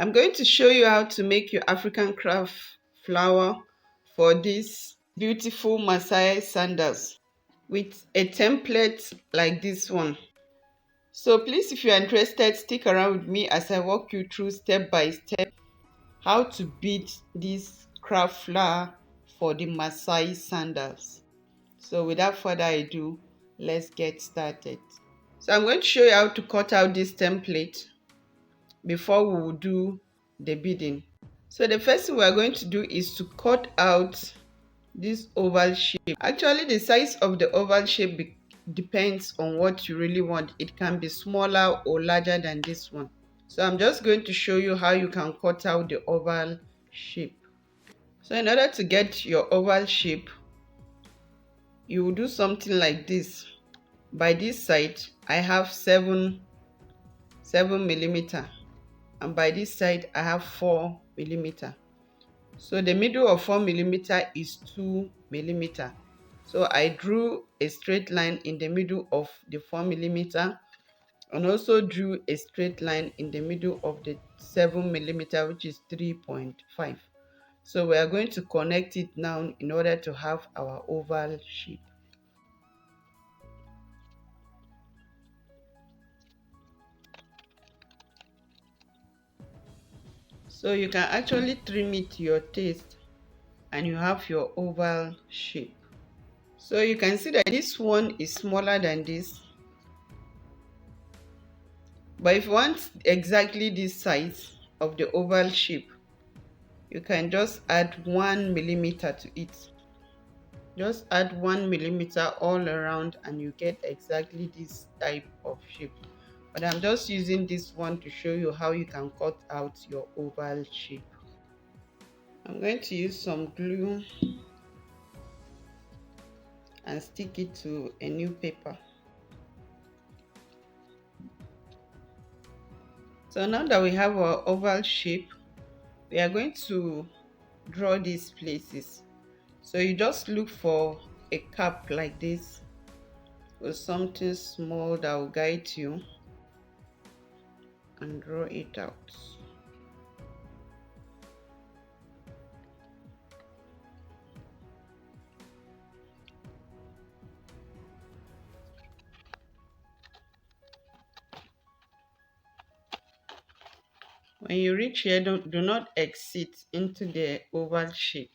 I'm going to show you how to make your African craft flower for these beautiful Masai sandals with a template like this one. So please, if you are interested, stick around with me as I walk you through step by step how to bead this craft flower for the Masai sandals. So without further ado, let's get started. So I'm going to show you how to cut out this template before we will do the beading. So the first thing we are going to do is to cut out this oval shape. Actually, the size of the oval shape depends on what you really want. It can be smaller or larger than this one. So I'm just going to show you how you can cut out the oval shape. So in order to get your oval shape, you will do something like this. By this side, I have 7 millimeter, and by this side I have 4 millimeter. So the middle of 4 millimeter is 2 millimeter. So I drew a straight line in the middle of the 4 millimeter and also drew a straight line in the middle of the 7 millimeter, which is 3.5. So we are going to connect it now in order to have our oval shape. So you can actually trim it to your taste and you have your oval shape. So you can see that this one is smaller than this, but if you want exactly this size of the oval shape, you can just add 1 millimeter to it. Just add 1 millimeter all around and you get exactly this type of shape. But I'm just using this one to show you how you can cut out your oval shape. I'm going to use some glue and stick it to a new paper. So now that we have our oval shape, we are going to draw these places. So you just look for a cap like this or something small that will guide you and draw it out. When you reach here, do not exit into the oval shape.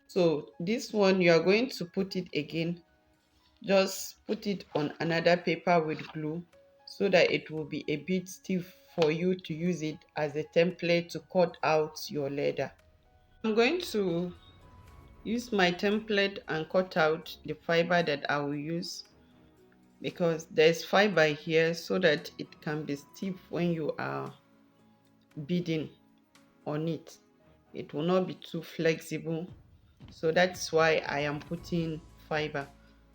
So this one, you are going to put it again. Just put it on another paper with glue so that it will be a bit stiff for you to use it as a template to cut out your leather. I'm going to use my template and cut out the fiber that I will use, because there's fiber here so that it can be stiff when you are beading on it. It will not be too flexible, so that's why I am putting fiber.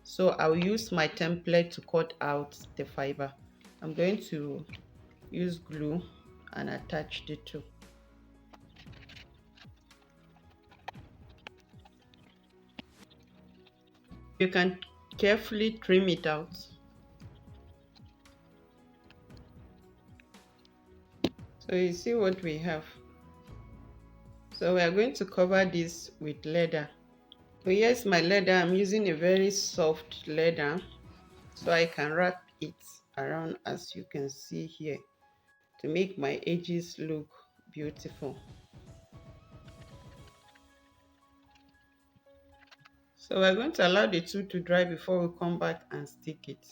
So I'll use my template to cut out the fiber. I'm going to use glue and attach the two. You can carefully trim it out. So you see what we have. So we are going to cover this with leather. So here's my leather. I'm using a very soft leather, so I can wrap it around, as you can see here, to make my edges look beautiful. So we're going to allow the two to dry before we come back and stick it.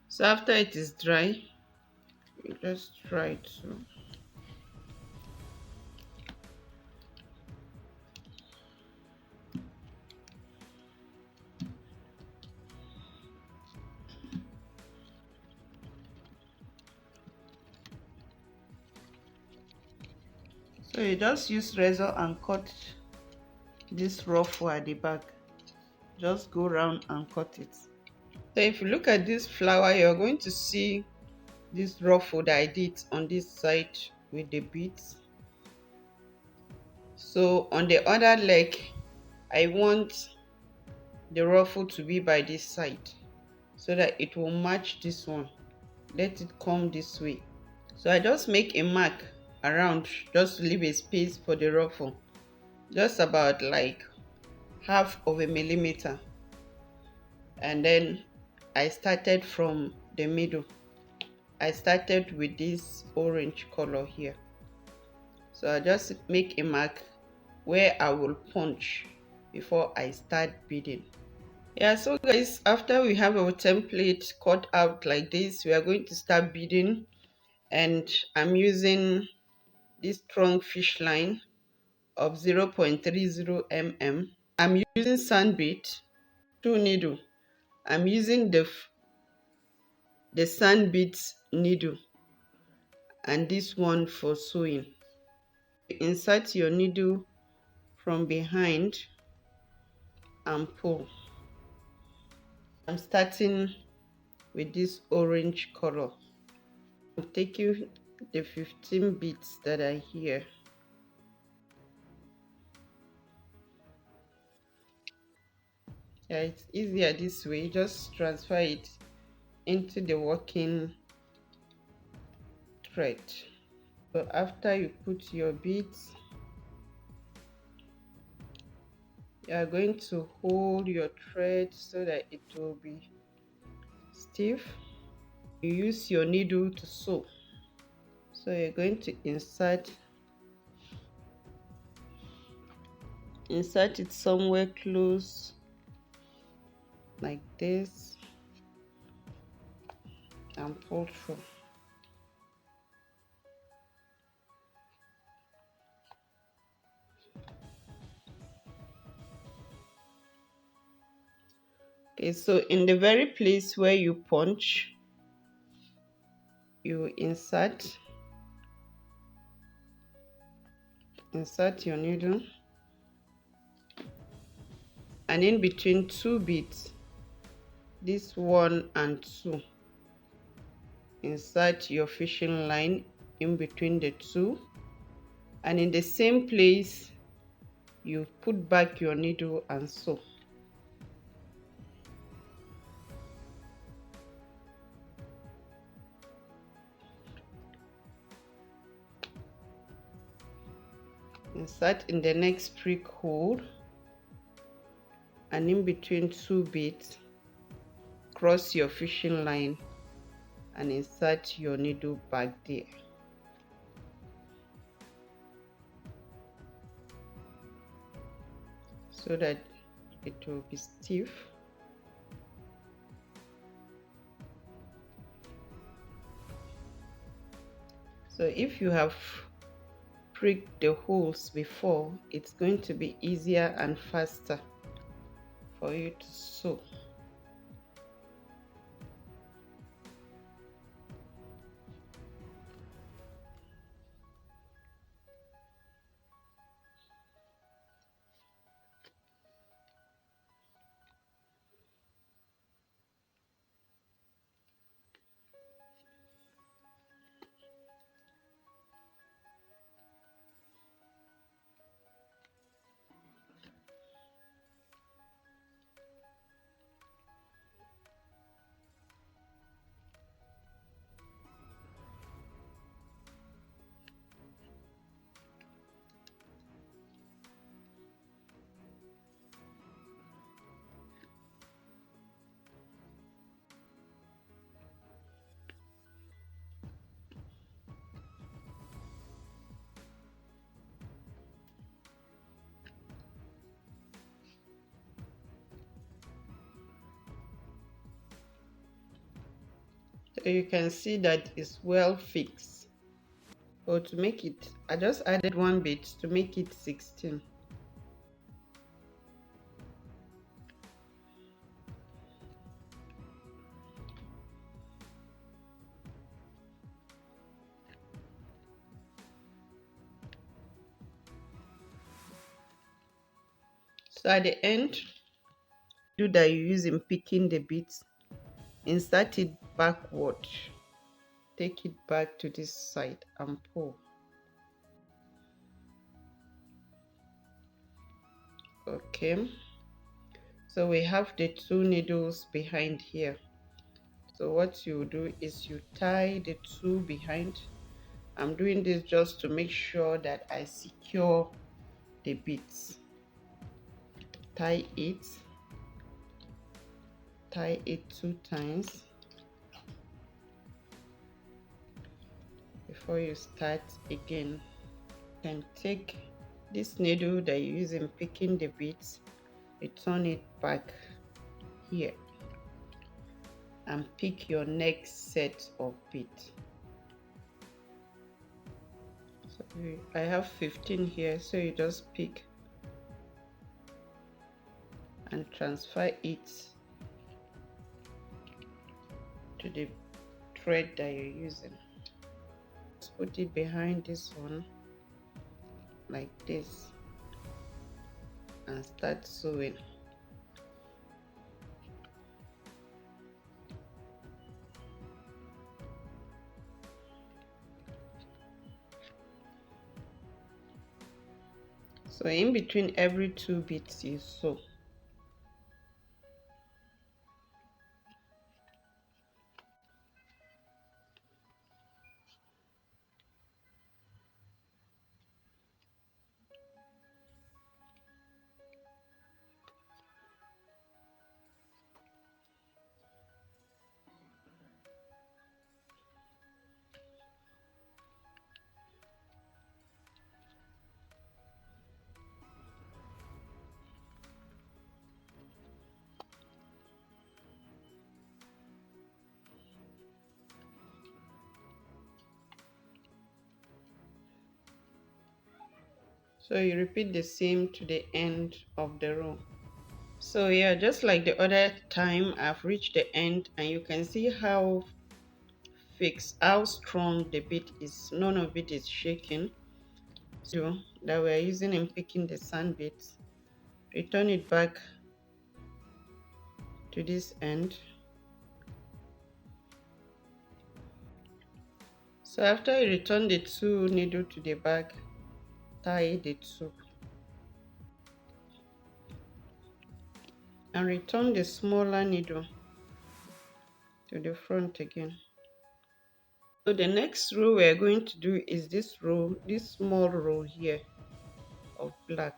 So after it is dry, you just try to so you just use razor and cut this ruffle at the back. Just go round and cut it. So if you look at this flower, you're going to see this ruffle that I did on this side with the beads. So on the other leg, I want the ruffle to be by this side so that it will match this one. Let it come this way. So I just make a mark around, just to leave a space for the ruffle, just about like half of a millimeter. And then I started from the middle. I started with this orange color here. So I just make a mark where I will punch before I start beading. Yeah, so guys, after we have our template cut out like this, we are going to start beading. And I'm using this strong fish line of 0.30 mm. I'm using sand bead, 2 needle. I'm using the sand beads needle and this one for sewing. Insert your needle from behind and pull. I'm starting with this orange color. I'm taking the 15 beads that are here. Yeah, it's easier this way. Just transfer it into the working thread. So after you put your beads, you are going to hold your thread so that it will be stiff. You use your needle to sew. So you're going to insert it somewhere close like this and pull through. Okay, so in the very place where you punch, you insert your needle, and in between two beads, this 1 and 2, insert your fishing line in between the two, and in the same place you put back your needle and sew. Insert in the next prick hole, and in between two beads cross your fishing line and insert your needle back there. So that it will be stiff. So if you have pricked the holes before, it's going to be easier and faster for you to sew. So you can see that it's well fixed. So to make it, I just added 1 bead to make it 16. So at the end, do that you use in picking the beads, insert it backward, take it back to this side and pull. Okay, So we have the two needles behind here. So what you do is you tie the two behind. I'm doing this just to make sure that I secure the beads. Tie it 2 times before you start again. Then take this needle that you use in picking the beads, return it back here and pick your next set of beads. So I have 15 here, so you just pick and transfer it to the thread that you're using. Just put it behind this one like this and start sewing. So in between every two beads you sew. So you repeat the same to the end of the row. So yeah, just like the other time, I've reached the end and you can see how fixed, how strong the bead is. None of it is shaking. So that we're using in picking the sand beads. Return it back to this end. So after you return the two needle to the back, tie the two and return the smaller needle to the front again. So the next row we're going to do is this row, this small row here of black.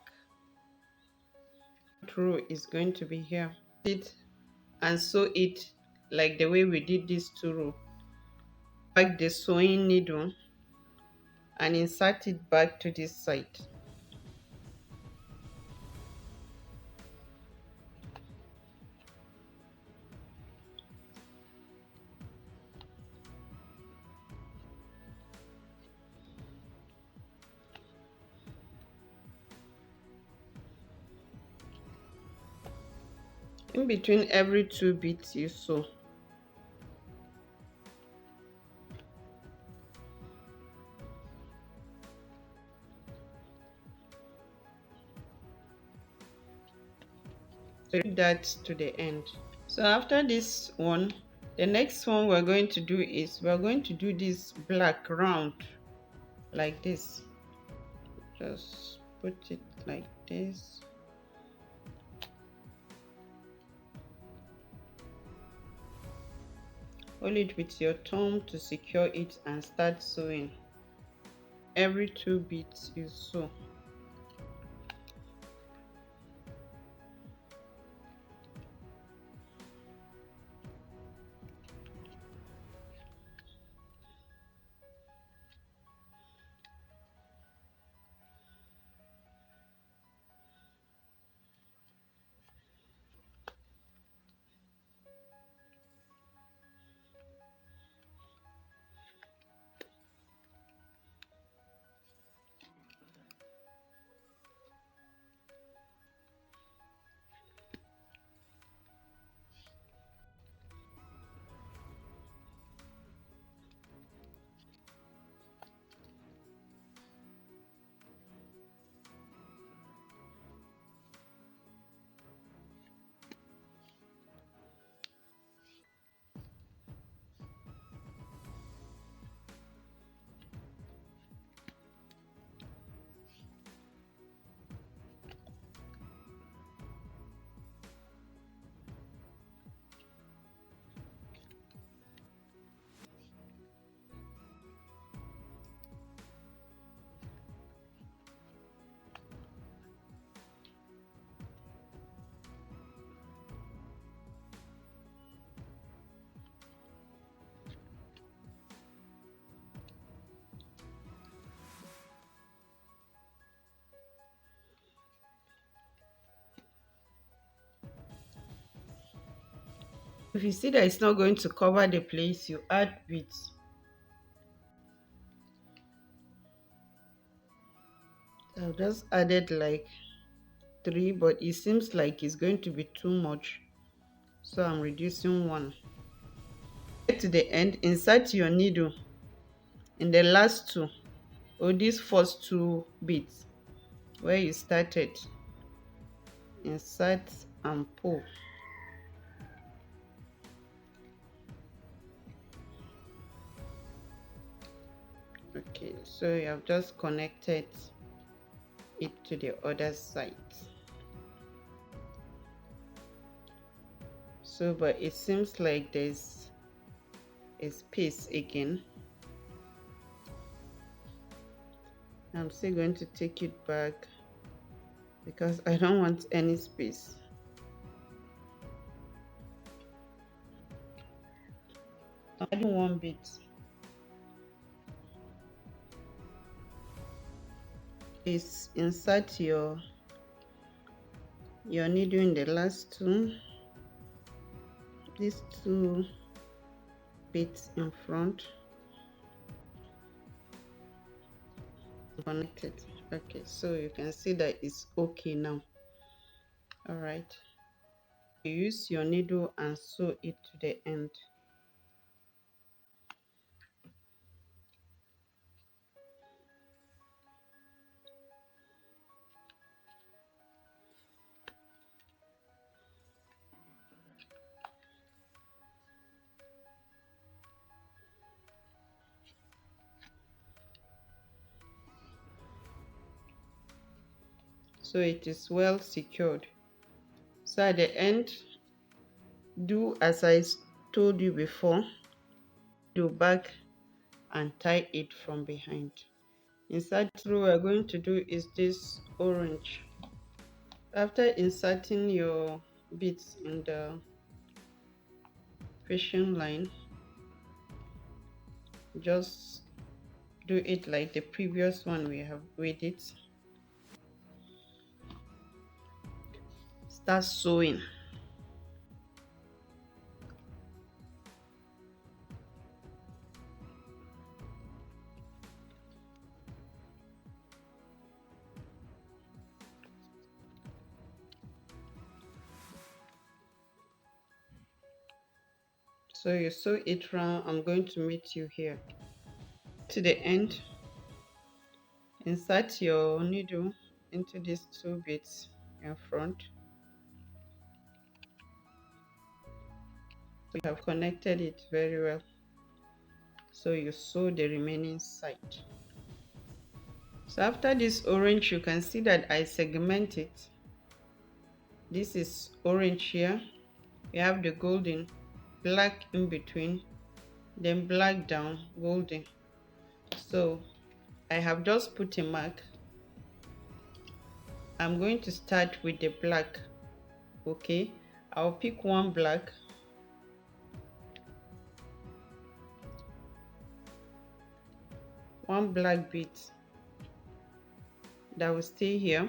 Row is going to be here. It and sew it like the way we did this two row. Back the sewing needle and insert it back to this side. In between every two beads you sew. So do that to the end. So after this one, the next one we're going to do is we're going to do this black round like this. Just put it like this. Hold it with your thumb to secure it and start sewing. Every two beads you sew. If you see that it's not going to cover the place, you add beads. I've just added like three, but it seems like it's going to be too much, so I'm reducing one. Get to the end, insert your needle in the last two or these first two beads where you started. Insert and pull. Okay, so you have just connected it to the other side. So but it seems like there's a space again. I'm still going to take it back because I don't want any space. Adding one bit. Is insert your needle in the last two, these two bits in front, connected. Okay, so you can see that it's okay now. All right, you use your needle and sew it to the end. So it is well secured. So at the end, do as I told you before, do back and tie it from behind. Inside row we're going to do is this orange. After inserting your beads in the fishing line, just do it like the previous one we did. Start sewing. So you sew it round. I'm going to meet you here. To the end, insert your needle into these two bits in front. You have connected it very well. So you sew the remaining side. So after this orange, you can see that I segment it. This is orange here. You have the golden, black in between, then black down, golden. So I have just put a mark. I'm going to start with the black. Okay, I'll pick one black, one black bead that will stay here.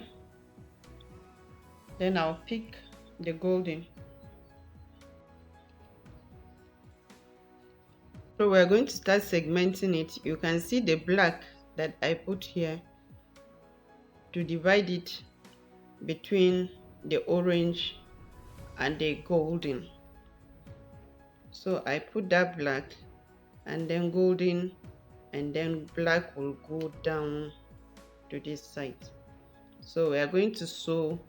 Then I'll pick the golden. So we're going to start segmenting it. You can see the black that I put here to divide it between the orange and the golden. So I put that black and then golden, and then black will go down to this side. So we are going to sew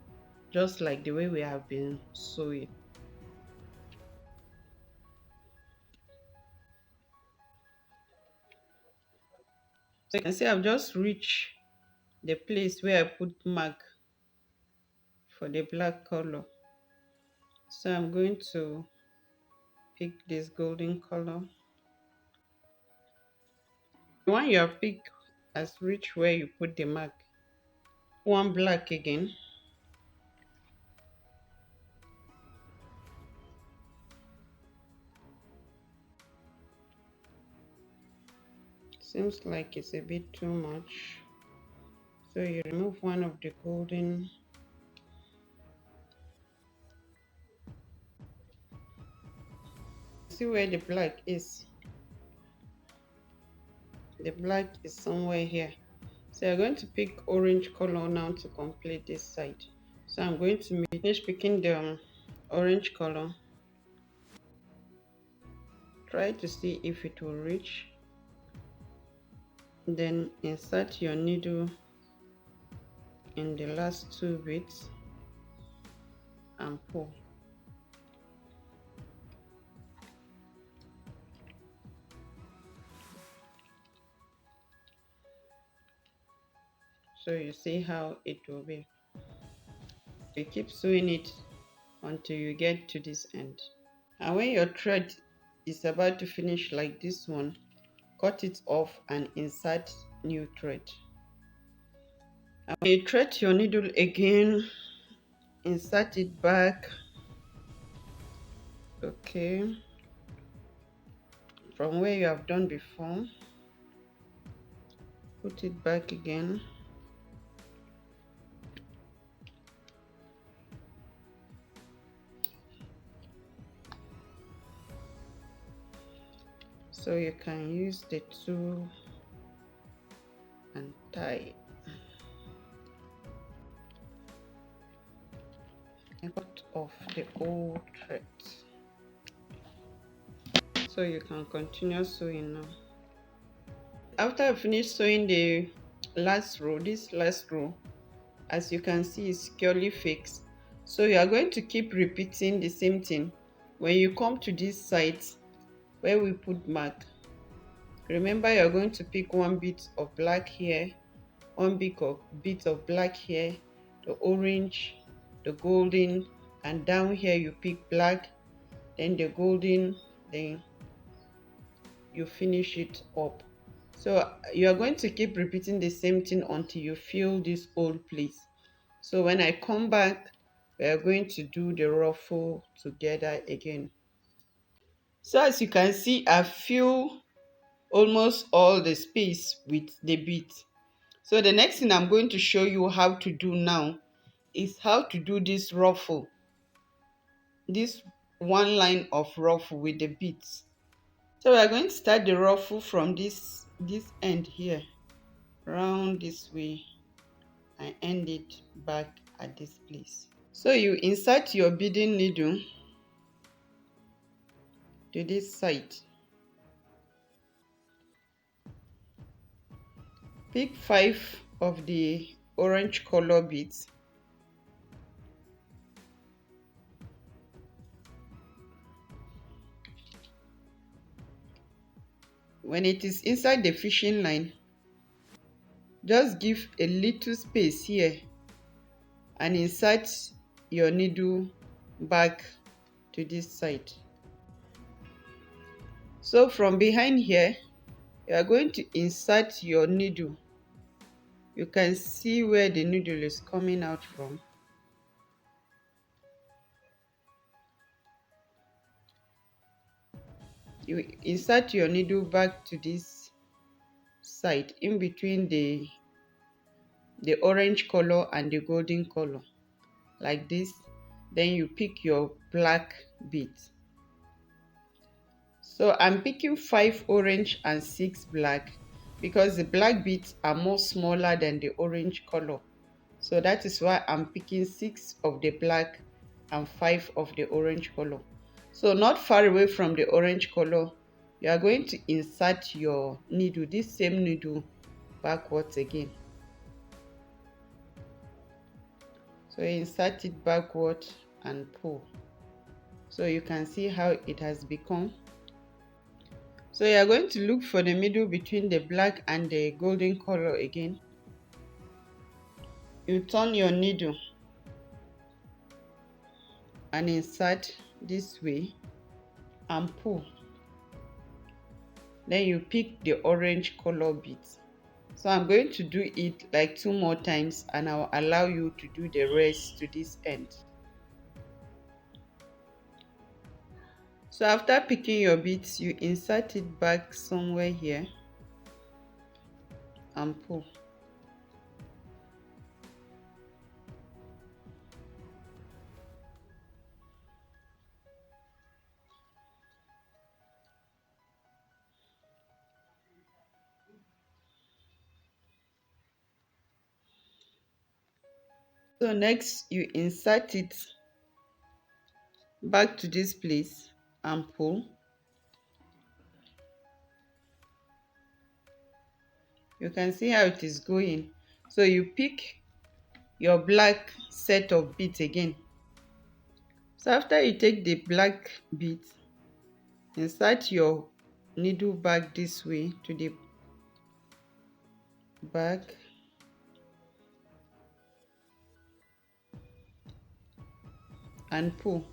just like the way we have been sewing. So you can see I've just reached the place where I put mark for the black color. So I'm going to pick this golden color. The one you have picked has reached where you put the mark. One black again. Seems like it's a bit too much. So you remove one of the golden. see where the black is. The black is somewhere here. So you're going to pick orange color now to complete this side. So I'm going to finish picking the orange color. Try to see if it will reach. Then insert your needle in the last two bits and pull. So you see how it will be. You keep sewing it until you get to this end. And when your thread is about to finish like this one, cut it off and insert new thread. And when you thread your needle again, insert it back. Okay, from where you have done before, put it back again. So you can use the tool and tie. And cut off the old thread. So you can continue sewing now. After I finish sewing the last row, this last row, as you can see, is securely fixed. So you are going to keep repeating the same thing. When you come to this side where we put mark, remember you're going to pick one bit of black here, one bit of black here, the orange, the golden, and down here you pick black, then the golden, then you finish it up. So you are going to keep repeating the same thing until you fill this old place. So when I come back, we are going to do the ruffle together again. So as you can see, I fill almost all the space with the beads. So the next thing I'm going to show you how to do now is how to do this ruffle, this one line of ruffle with the beads. So we are going to start the ruffle from this end here, round this way, and end it back at this place. So you insert your beading needle to this side. Pick 5 of the orange color beads. When it is inside the fishing line, just give a little space here and insert your needle back to this side. So from behind here, you are going to insert your needle. You can see where the needle is coming out from. You insert your needle back to this side in between the orange color and the golden color, like this. Then you pick your black beads. So I'm picking 5 orange and 6 black because the black beads are more smaller than the orange color. So that is why I'm picking 6 of the black and 5 of the orange color. So not far away from the orange color, you are going to insert your needle, this same needle, backwards again. So insert it backward and pull. So you can see how it has become. So you are going to look for the middle between the black and the golden color again. You turn your needle and insert this way and pull. Then you pick the orange color beads. So I'm going to do it like 2 more times and I'll allow you to do the rest to this end. So after picking your beads, you insert it back somewhere here and pull. So next you insert it back to this place and pull. You can see how it is going. So you pick your black set of beads again. So after you take the black beads, insert your needle back this way to the back and pull.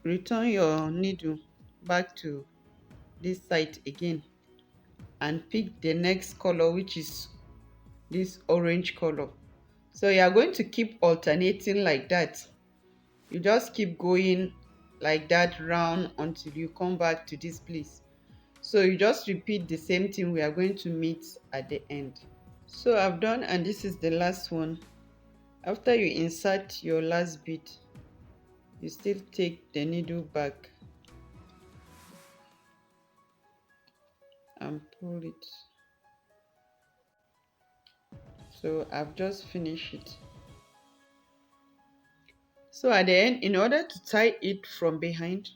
Return your needle back to this side again and pick the next color, which is this orange color. So you are going to keep alternating like that. You just keep going like that round until you come back to this place. So you just repeat the same thing we are going to meet at the end. So I've done, and this is the last one. After you insert your last bead, you still take the needle back and pull it. So I've just finished it. So at the end, in order to tie it from behind,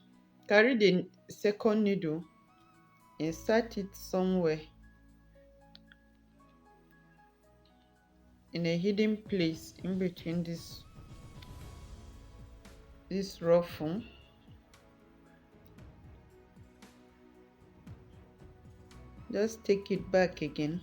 carry the second needle, insert it somewhere in a hidden place in between this ruffle. Just take it back again.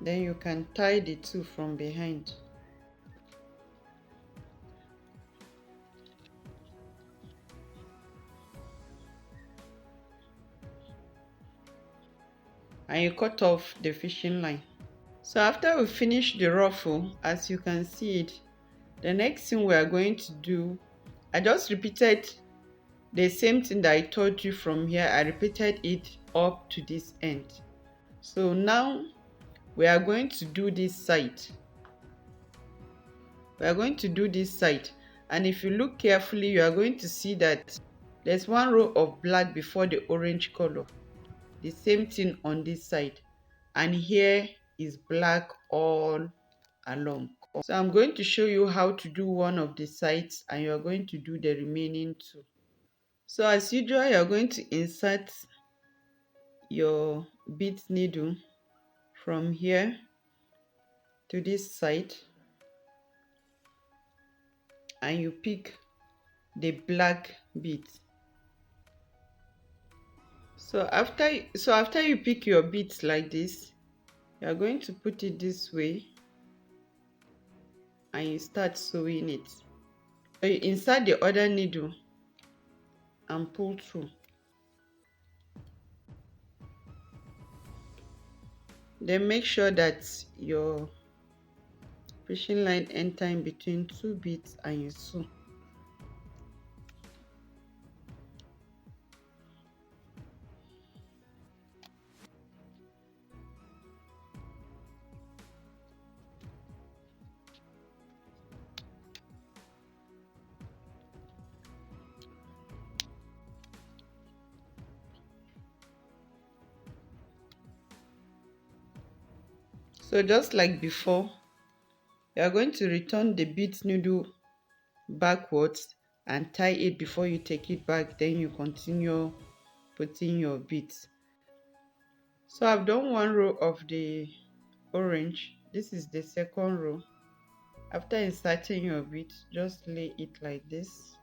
Then you can tie the two from behind. And you cut off the fishing line. So after we finish the ruffle, as you can see it, the next thing we are going to do, I just repeated the same thing that I told you from here. I repeated it up to this end. So now we are going to do this side. We are going to do this side, and if you look carefully, you are going to see that there's one row of black before the orange color. The same thing on this side, and here is black all along. So I'm going to show you how to do one of the sides, and you are going to do the remaining two. So as usual, you are going to insert your bead needle from here to this side, and you pick the black bead. So after you pick your beads like this, you are going to put it this way and you start sewing it. So you insert the other needle and pull through. Then make sure that your fishing line enter in between two beads and you sew. So just like before, you are going to return the bead needle backwards and tie it before you take it back. Then you continue putting your beads. So I've done one row of the orange. This is the second row. After inserting your bead, just lay it like this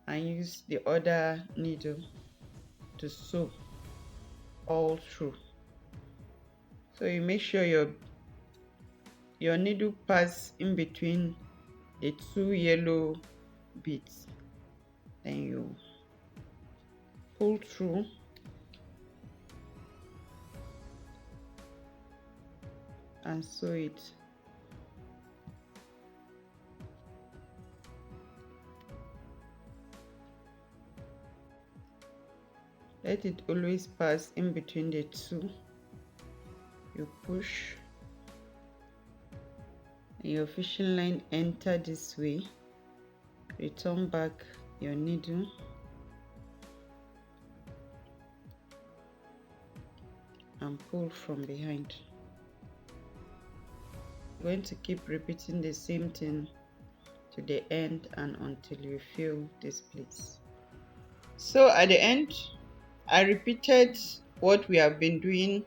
and use the other needle to sew all through. So you make sure your needle pass in between the two yellow beads. Then you pull through and sew it. Let it always pass in between the two. You push Your fishing line enter this way, return back your needle, and pull from behind. You're going to keep repeating the same thing to the end and until you fill this place. So at the end, I repeated what we have been doing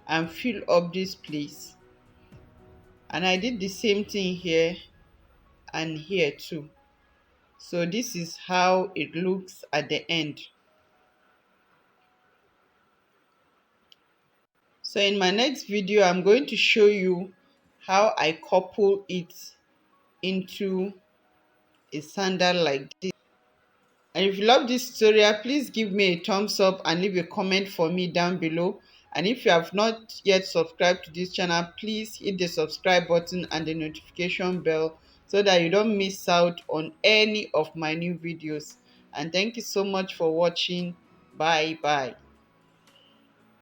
and fill up this place, and I did the same thing here and here too. So this is how it looks at the end. So in my next video, I'm going to show you how I couple it into a sandal like this. And if you love this tutorial, please give me a thumbs up and leave a comment for me down below. And if you have not yet subscribed to this channel, please hit the subscribe button and the notification bell so that you don't miss out on any of my new videos. And thank you so much for watching. Bye bye.